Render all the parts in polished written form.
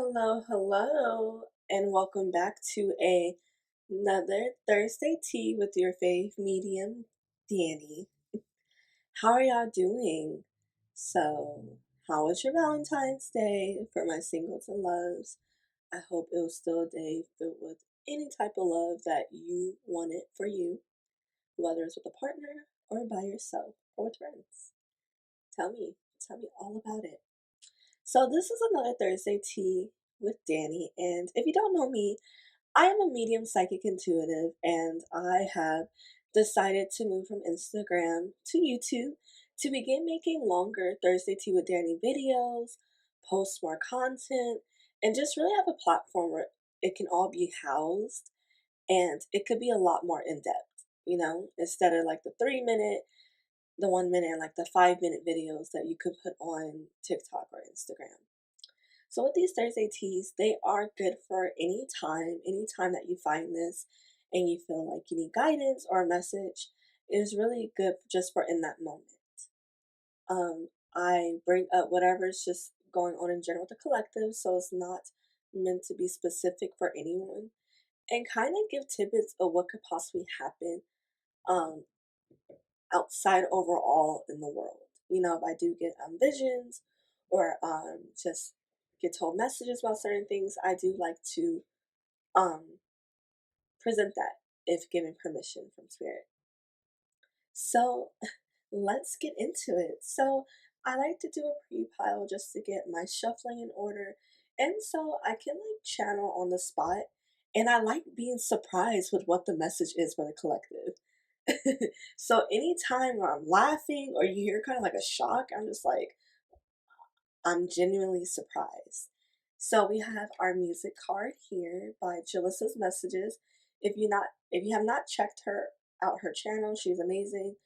Hello, hello, and welcome back to another Thursday tea with your fave medium, Danny. How are y'all doing? So, how was your Valentine's Day for my singles and loves? I hope it was still a day filled with any type of love that you wanted for you, whether it's with a partner or by yourself or with friends. Tell me all about it. So, this is another Thursday tea with Danny, and if you don't know me, I am a medium psychic intuitive, and I have decided to move from Instagram to YouTube to begin making longer Thursday Tea with Danny videos, post more content, and just really have a platform where it can all be housed and it could be a lot more in depth, instead of like the 3 minute, the 1 minute, and like the 5 minute videos that you could put on TikTok or Instagram. So with these Thursday teas, they are good for any time that you find this and you feel like you need guidance or a message. It is really good just for in that moment. I bring up whatever's just going on in general with the collective, so it's not meant to be specific for anyone, and kind of give tidbits of what could possibly happen um, outside overall in the world. If I do get visions or just get told messages about certain things, I do like to um, present that if given permission from spirit. So let's get into it. So I like to do a pre-pile just to get my shuffling in order, and so I can like channel on the spot. And I like being surprised with what the message is for the collective. So anytime where I'm laughing or you hear kind of like a shock, I'm just like, I'm genuinely surprised. So we have our music card here by Jillis's Messages. If you have not checked her out her channel, she's amazing,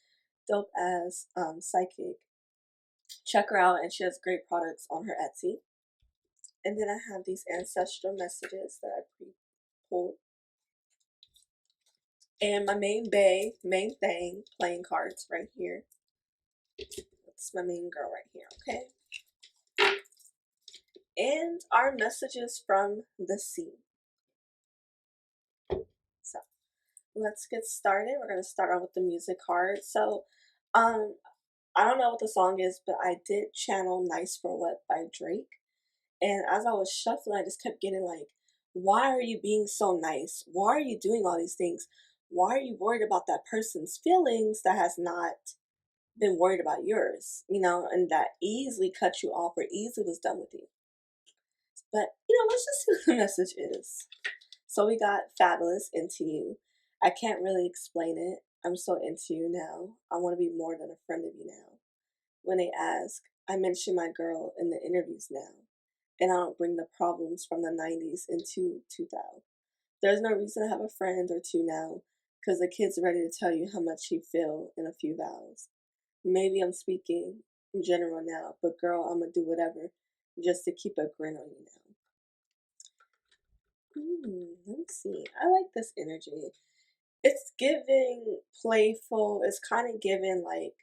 dope as psychic. Check her out, and she has great products on her Etsy. And then I have these ancestral messages that I pre-pulled, and my main thing, playing cards right here. It's my main girl right here, okay? And our messages from the sea. So let's get started. We're gonna start out with the music card. So, um, I don't know what the song is, but I did channel "Nice for What" by Drake. And as I was shuffling, I just kept getting like, why are you being so nice? Why are you doing all these things? Why are you worried about that person's feelings that has not been worried about yours? And that easily cut you off or easily was done with you. But, let's just see what the message is. So we got Fabulous, Into You. I can't really explain it. I'm so into you now. I want to be more than a friend of you now. When they ask, I mention my girl in the interviews now. And I don't bring the problems from the 90s into 2000. There's no reason to have a friend or two now, because the kid's ready to tell you how much he feel in a few vows. Maybe I'm speaking in general now, but girl, I'm gonna do whatever just to keep a grin on you now. Let me see. I like this energy. It's giving playful. It's kind of giving like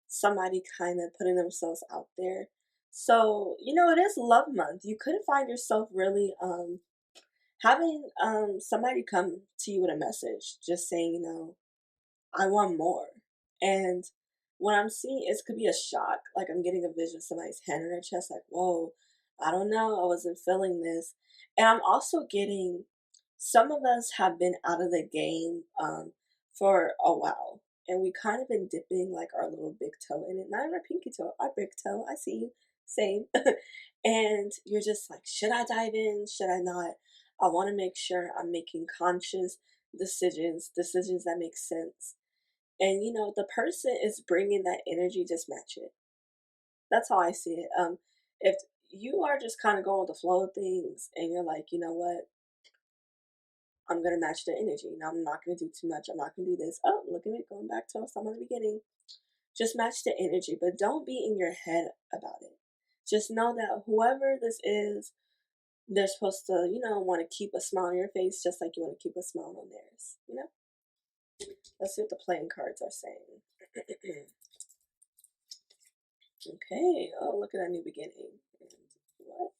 somebody kind of putting themselves out there. So, it is love month. You could find yourself really having somebody come to you with a message just saying, I want more. And what I'm seeing is could be a shock. Like I'm getting a vision of somebody's hand on their chest, like, whoa, I don't know, I wasn't feeling this. And I'm also getting some of us have been out of the game for a while. And we kind of been dipping like our little big toe in it. Not even our pinky toe, our big toe. I see you. Same. And you're just like, should I dive in? Should I not? I want to make sure I'm making conscious decisions that make sense. And the person is bringing that energy, just match it. That's how I see it. If you are just kind of going with the flow of things and you're like, you know what, I'm gonna match the energy. Now I'm not gonna do too much. I'm not gonna do this. Oh, look at me going back to some at the beginning. Just match the energy, but don't be in your head about it. Just know that whoever this is, they're supposed to, want to keep a smile on your face just like you want to keep a smile on theirs. Let's see what the playing cards are saying. Okay. Oh, look at that new beginning. And what?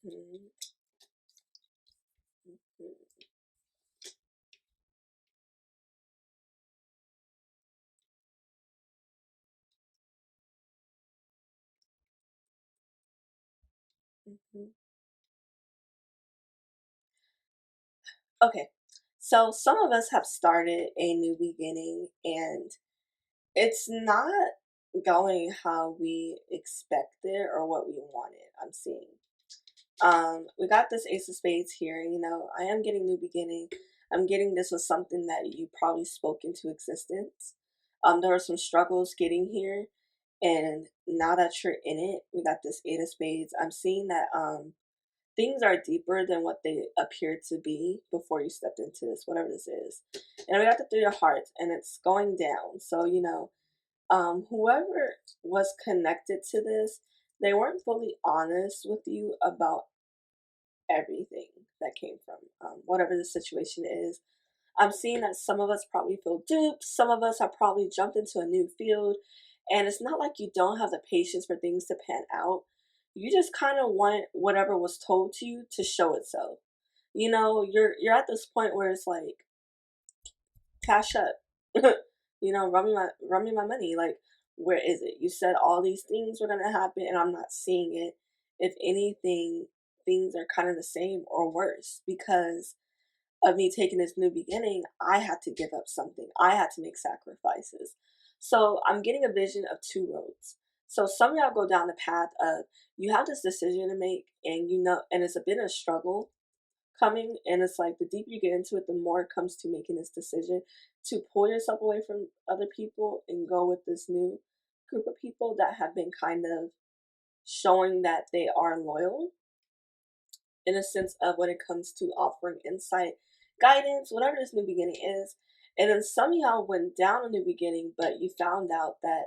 Mhm. Mhm. Mhm. Okay. So some of us have started a new beginning and it's not going how we expected or what we wanted. I'm seeing. We got this Ace of Spades here. You know, I am getting new beginning. I'm getting this was something that you probably spoke into existence. There were some struggles getting here, and now that you're in it, we got this Eight of Spades. I'm seeing that things are deeper than what they appeared to be before you stepped into this, whatever this is. And we got the Three of Hearts, and it's going down. So you know, whoever was connected to this, they weren't fully honest with you about everything that came from whatever the situation is. I'm seeing that some of us probably feel duped, some of us have probably jumped into a new field, and it's not like you don't have the patience for things to pan out. You just kind of want whatever was told to you to show itself. You know, you're at this point where it's like cash up. You know, run me my money. Like, where is it? You said all these things were gonna happen and I'm not seeing it. If anything, things are kind of the same or worse because of me taking this new beginning. I had to give up something. I had to make sacrifices. So I'm getting a vision of two roads. So some of y'all go down the path of you have this decision to make and you know and it's a bit of a struggle coming, and it's like the deeper you get into it the more it comes to making this decision to pull yourself away from other people and go with this new group of people that have been kind of showing that they are loyal in a sense of when it comes to offering insight, guidance, whatever this new beginning is. And then some of y'all went down a new beginning, but you found out that,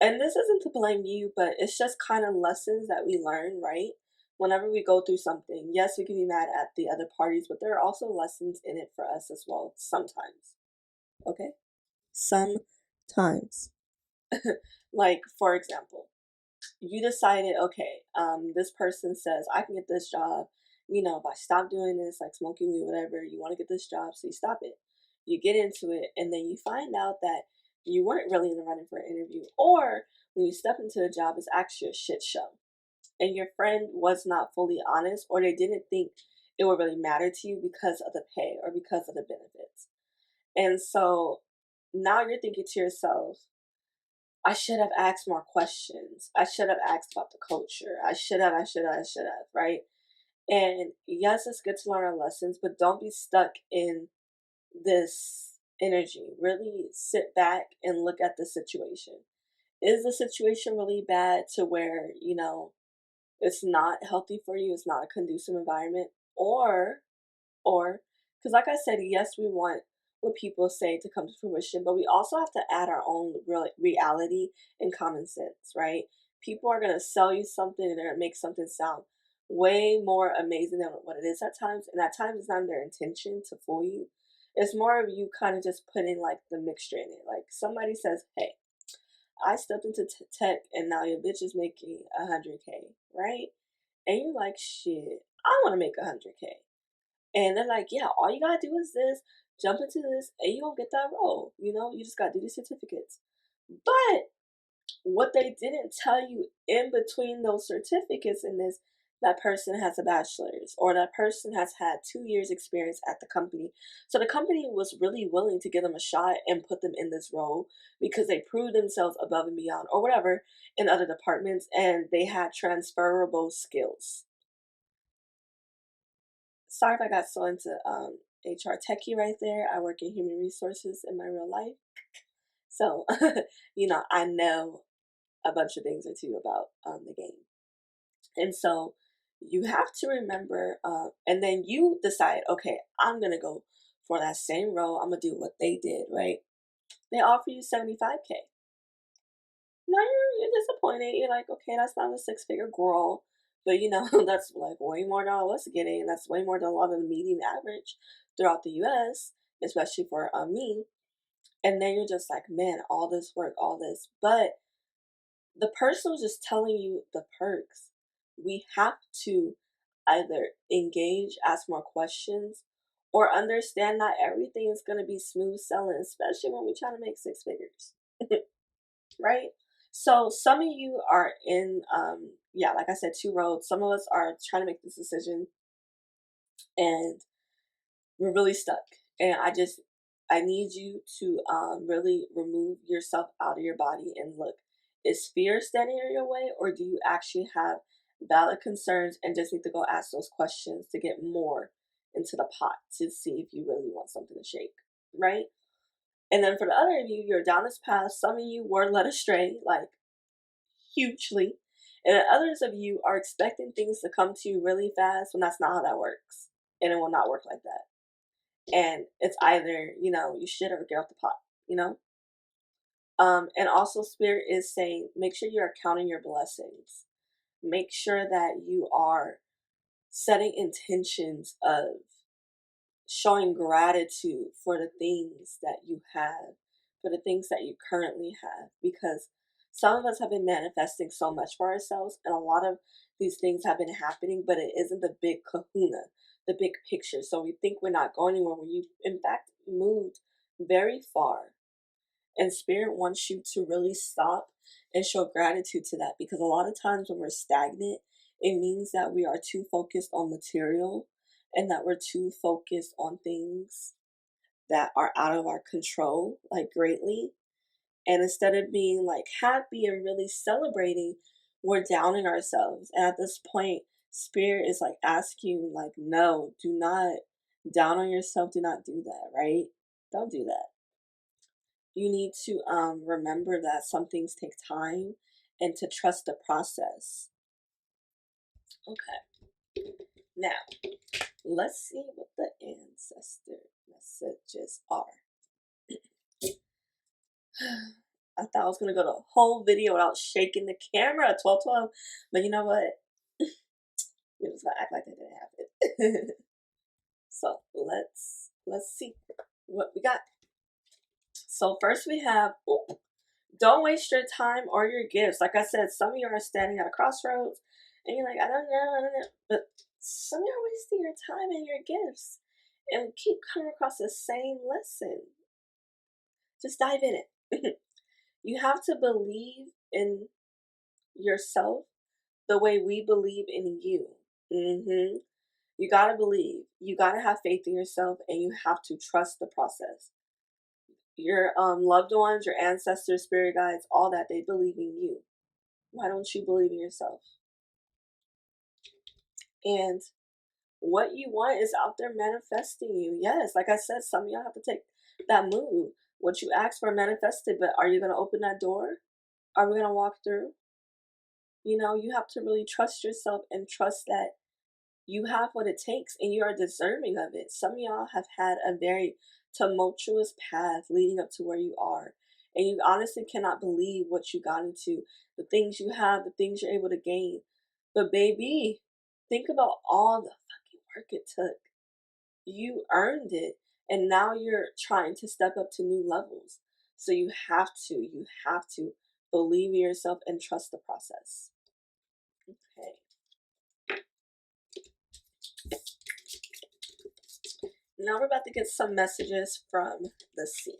and this isn't to blame you, but it's just kind of lessons that we learn, right? Whenever we go through something, yes, we can be mad at the other parties, but there are also lessons in it for us as well, sometimes. Okay? Sometimes. Like, for example, you decided, okay, this person says, I can get this job, you know, if I stop doing this, like smoking weed, whatever, you want to get this job, so you stop it. You get into it, and then you find out that you weren't really in the running for an interview, or when you step into a job, it's actually a shit show. And your friend was not fully honest, or they didn't think it would really matter to you because of the pay or because of the benefits. And so now you're thinking to yourself, I should have asked more questions. I should have asked about the culture. I should have, right? And yes, it's good to learn our lessons, but don't be stuck in this energy. Really sit back and look at the situation. Is the situation really bad to where, you know, it's not healthy for you, it's not a conducive environment? Or, because like I said, yes, we want what people say to come to fruition, but we also have to add our own reality and common sense, right? People are going to sell you something and they're going to make something sound way more amazing than what it is at times. And at times, it's not their intention to fool you. It's more of you kind of just putting like the mixture in it. Like somebody says, hey, I stepped into tech and now your bitch is making 100K, right? And you're like, shit, I want to make 100K. And they're like, yeah, all you gotta do is this, jump into this, and you gonna get that role. You know, you just gotta do these certificates. But what they didn't tell you in between those certificates in this, that person has a bachelor's or that person has had 2 years experience at the company. So the company was really willing to give them a shot and put them in this role because they proved themselves above and beyond or whatever in other departments and they had transferable skills. Sorry if I got so into HR techie right there. I work in human resources in my real life. So, you know, I know a bunch of things or two about the game. And so you have to remember, and then you decide, okay, I'm going to go for that same role. I'm going to do what they did, right? They offer you 75K. Now you're disappointed. You're like, okay, that's not a six-figure girl. But you know, that's like way more than I was getting. That's way more than a lot of the median average throughout the US, especially for me. And then you're just like, man, all this work, all this. But the person was just telling you the perks. we have to either engage, ask more questions, or understand not everything is going to be smooth sailing, especially when we try to make six figures, right? So some of you are in, yeah, like I said, two roads. Some of us are trying to make this decision and we're really stuck. And I need you to really remove yourself out of your body and look, is fear standing in your way, or do you actually have valid concerns and just need to go ask those questions to get more into the pot to see if you really want something to shake, right? And then for the other of you, you're down this path. Some of you were led astray, like hugely. And then others of you are expecting things to come to you really fast when that's not how that works. And it will not work like that. And it's either, you should or get off the pot, you know? And also Spirit is saying, make sure you're counting your blessings. Make sure that you are setting intentions of showing gratitude for the things that you have, for the things that you currently have, because some of us have been manifesting so much for ourselves, and a lot of these things have been happening, but it isn't the big kahuna, the big picture. So we think we're not going anywhere when you, in fact, moved very far. And Spirit wants you to really stop and show gratitude to that, because a lot of times when we're stagnant, it means that we are too focused on material and that we're too focused on things that are out of our control, like greatly. And instead of being like happy and really celebrating, we're downing ourselves. And at this point, Spirit is like asking, like, no, do not down on yourself. Do not do that, right? Don't do that. You need to remember that some things take time and to trust the process. Okay, now let's see what the ancestor messages are. I thought I was gonna go the whole video without shaking the camera at 12:12, but you know what? We're just gonna act like that didn't happen. So let's see what we got. So first we have, don't waste your time or your gifts. Like I said, some of you are standing at a crossroads and you're like, I don't know. But some of you are wasting your time and your gifts and keep coming across the same lesson. Just dive in it. You have to believe in yourself the way we believe in you. You got to believe. You got to have faith in yourself and you have to trust the process. Your loved ones, your ancestors, spirit guides, all that, they believe in you. Why don't you believe in yourself? And what you want is out there manifesting you. Yes, like I said, some of y'all have to take that move. What you asked for manifested, but are you going to open that door? Are we going to walk through? You have to really trust yourself and trust that you have what it takes and you are deserving of it. Some of y'all have had a very tumultuous path leading up to where you are. And you honestly cannot believe what you got into, the things you have, the things you're able to gain. But baby, think about all the fucking work it took. You earned it. And now you're trying to step up to new levels. So you have to believe in yourself and trust the process. Okay. Now we're about to get some messages from the sea.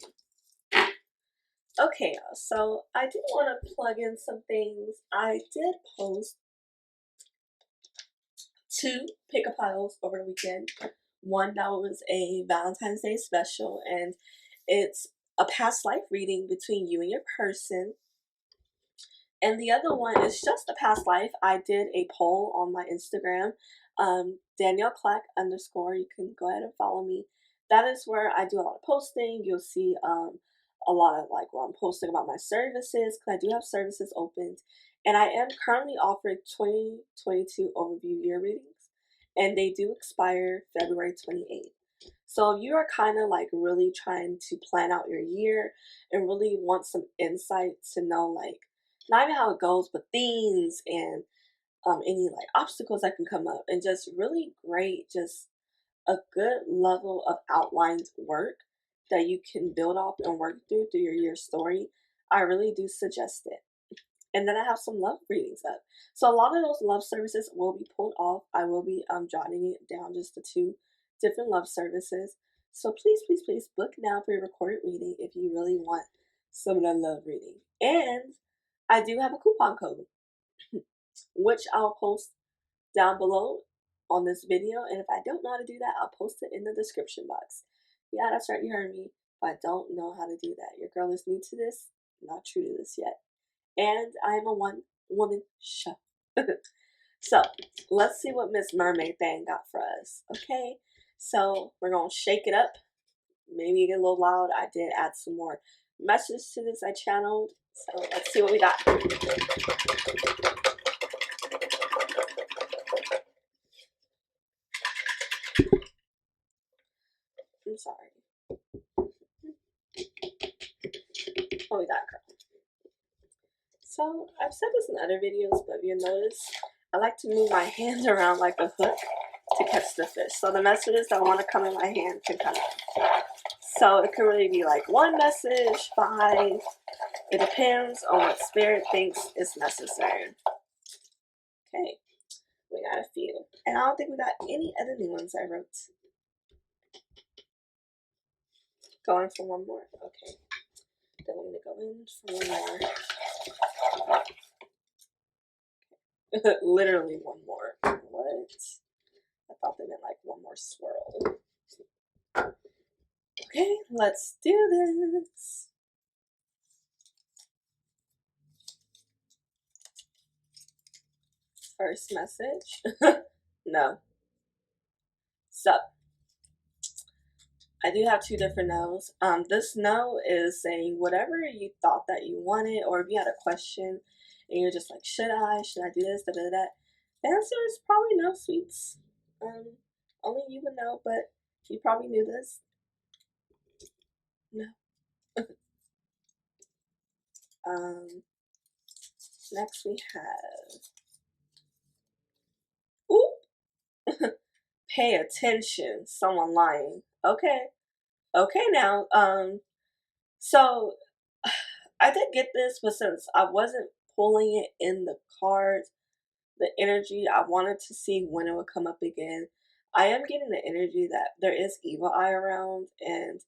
Okay, y'all. So I did want to plug in some things. I did post 2 pick-up piles over the weekend. One that was a Valentine's Day special, and it's a past life reading between you and your person. And the other one is just a past life. I did a poll on my Instagram, Danielle Clack _. You can go ahead and follow me. That is where I do a lot of posting. You'll see a lot of like where I'm posting about my services, because I do have services opened. And I am currently offering 2022 overview year readings, and they do expire February 28th. So if you are kind of like really trying to plan out your year and really want some insight to know like not even how it goes, but themes and any like obstacles that can come up, and just really great, just a good level of outlined work that you can build off and work through your year story, I really do suggest it. And then I have some love readings up. So a lot of those love services will be pulled off. I will be jotting it down, just the two different love services. So please, please, please book now for your recorded reading if you really want some of that love reading. And I do have a coupon code, which I'll post down below on this video. And if I don't know how to do that, I'll post it in the description box. Yeah, that's right, you heard me. If I don't know how to do that, your girl is new to this, not true to this yet. And I am a one-woman show. So let's see what Miss Mermaid Thing got for us. Okay, so we're gonna shake it up. Maybe get a little loud. I did add some more messages to this I channeled. So let's see what we got. I'm sorry. What we got, girl? So I've said this in other videos, but if you notice, I like to move my hand around like a hook to catch the fish. So the messages that want to come in my hand can come in. So it could really be like one message, 5. It depends on what spirit thinks is necessary. Okay, we got a few. And I don't think we got any other new ones I wrote. Going for one more. Okay. Then I'm going to go in for one more. Literally one more. What? I thought they meant like one more swirl. Okay, let's do this. First message. No. So, I do have two different no's. This no is saying whatever you thought that you wanted, or if you had a question and you're just like, should I do this, da da da. The answer is probably no, sweets. Only you would know, but you probably knew this. No. Next we have, ooh, pay attention. Someone lying. Okay. Okay now. So I did get this, but since I wasn't pulling it in the cards, the energy, I wanted to see when it would come up again. I am getting the energy that there is evil eye around, and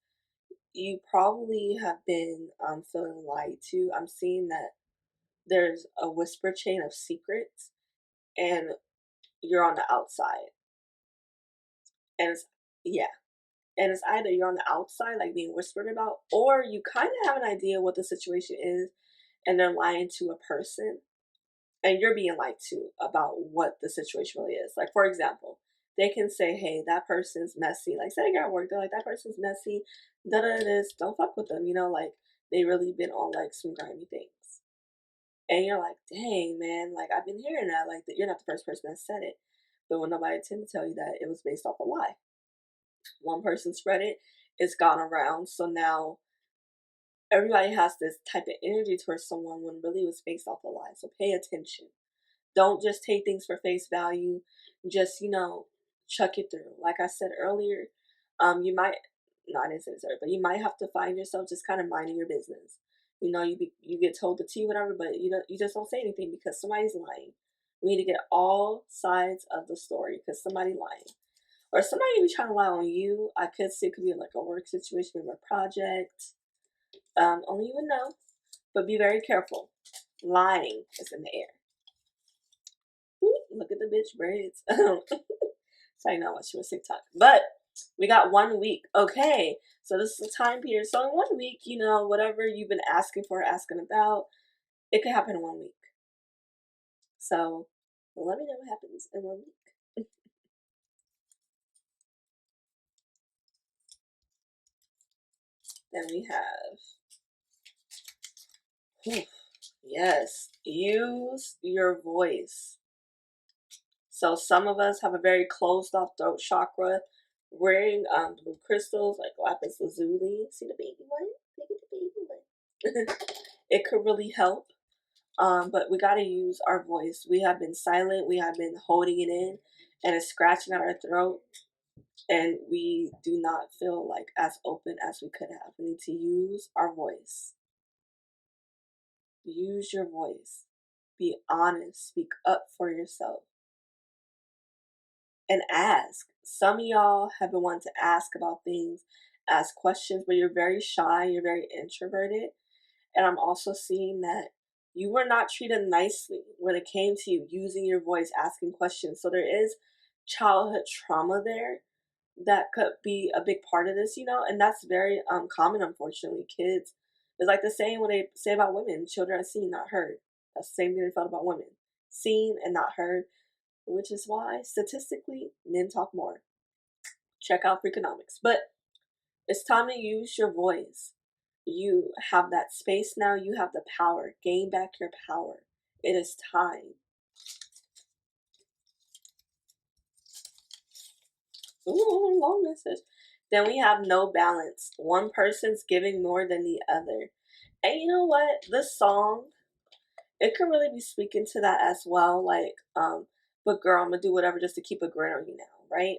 you probably have been feeling lied to. I'm seeing that there's a whisper chain of secrets, and you're on the outside. And it's, yeah. And it's either you're on the outside, like being whispered about, or you kind of have an idea what the situation is, and they're lying to a person, and you're being lied to about what the situation really is. Like, for example, they can say, hey, that person's messy. Like, say you're at work, they're like, that person's messy, da da this, don't fuck with them. You know, like, they really been on, like, some grimy things. And you're like, dang, man, like, I've been hearing that. Like, you're not the first person that said it. But when nobody tend to tell you that, it was based off a lie. One person spread it, it's gone around. So now everybody has this type of energy towards someone when really it was based off a lie. So pay attention. Don't just take things for face value. Just, chuck it through. Like I said earlier, you might, no, I didn't say this earlier, but you might have to find yourself just kind of minding your business. You get told the tea, whatever, but you just don't say anything because somebody's lying. We need to get all sides of the story because somebody's lying. Or somebody be trying to lie on you. I could see it could be like a work situation or a project. Only you would know. But be very careful. Lying is in the air. Ooh, look at the bitch braids. So I know what she was TikTok. But we got 1 week. Okay. So this is the time period. So in 1 week, whatever you've been asking for, asking about, it could happen in 1 week. So let me know what happens in 1 week. Then we have, yes, use your voice. So some of us have a very closed off throat chakra. Wearing blue crystals like lapis lazuli. See the baby one? Look at the baby one. It could really help. But we gotta use our voice. We have been silent. We have been holding it in, and it's scratching at our throat. And we do not feel like as open as we could have. We need to use our voice. Use your voice. be honest, speak up for yourself, and ask. Some of y'all have been wanting to ask about things, ask questions, but you're very shy, you're very introverted. And I'm also seeing that you were not treated nicely when it came to you using your voice, asking questions. So there is childhood trauma there that could be a big part of this, and that's very common, unfortunately. Kids, it's like the saying when they say about women, children are seen, not heard. That's the same thing they felt about women, seen and not heard, which is why statistically men talk more. Check out Freakonomics. But it's time to use your voice. You have that space now. You have the power. Gain back your power. It is time. Ooh, long message. Then we have no balance. One person's giving more than the other. And you know what? This song, it could really be speaking to that as well. Like, but girl, I'm gonna do whatever just to keep a grin on you now, right?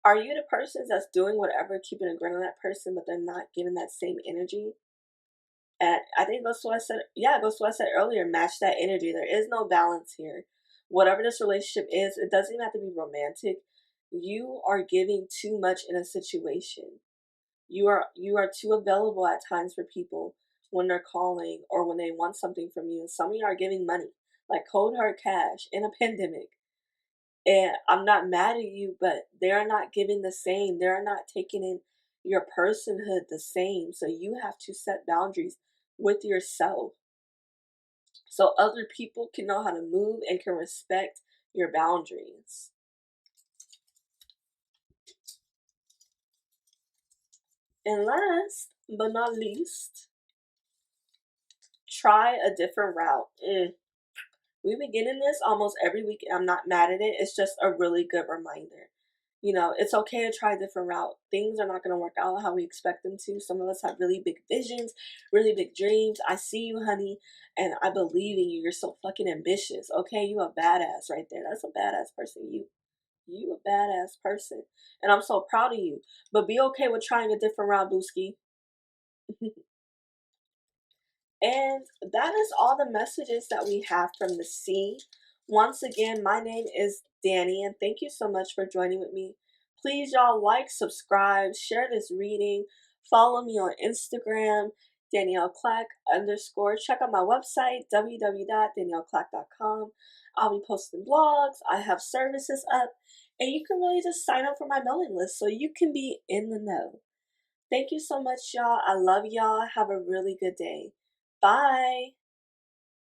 Are you the person that's doing whatever, keeping a grin on that person, but they're not giving that same energy? And I think that's what I said. Yeah, it goes to what I said earlier. Match that energy. There is no balance here. Whatever this relationship is, it doesn't even have to be romantic. You are giving too much in a situation. You are too available at times for people when they're calling or when they want something from you. And some of you are giving money, like cold hard cash in a pandemic. And I'm not mad at you, but they're not giving the same. They're not taking in your personhood the same. So you have to set boundaries with yourself so other people can know how to move and can respect your boundaries. And last but not least, try a different route. We've been getting this almost every week. I'm not mad at it. It's just a really good reminder. It's okay to try a different route. Things are not going to work out how we expect them to. Some of us have really big visions, really big dreams. I see you, honey, and I believe in you. You're so fucking ambitious. Okay, you a badass right there. That's a badass person. You a badass person, and I'm so proud of you. But be okay with trying a different route, Booski. And that is all the messages that we have from the sea. Once again, my name is Dani, and thank you so much for joining with me. Please, y'all, like, subscribe, share this reading, follow me on Instagram, Danielle Clack _. Check out my website, www.danielleclack.com. I'll be posting blogs, I have services up, and you can really just sign up for my mailing list so you can be in the know. Thank you so much, y'all. I love y'all. Have a really good day. Bye.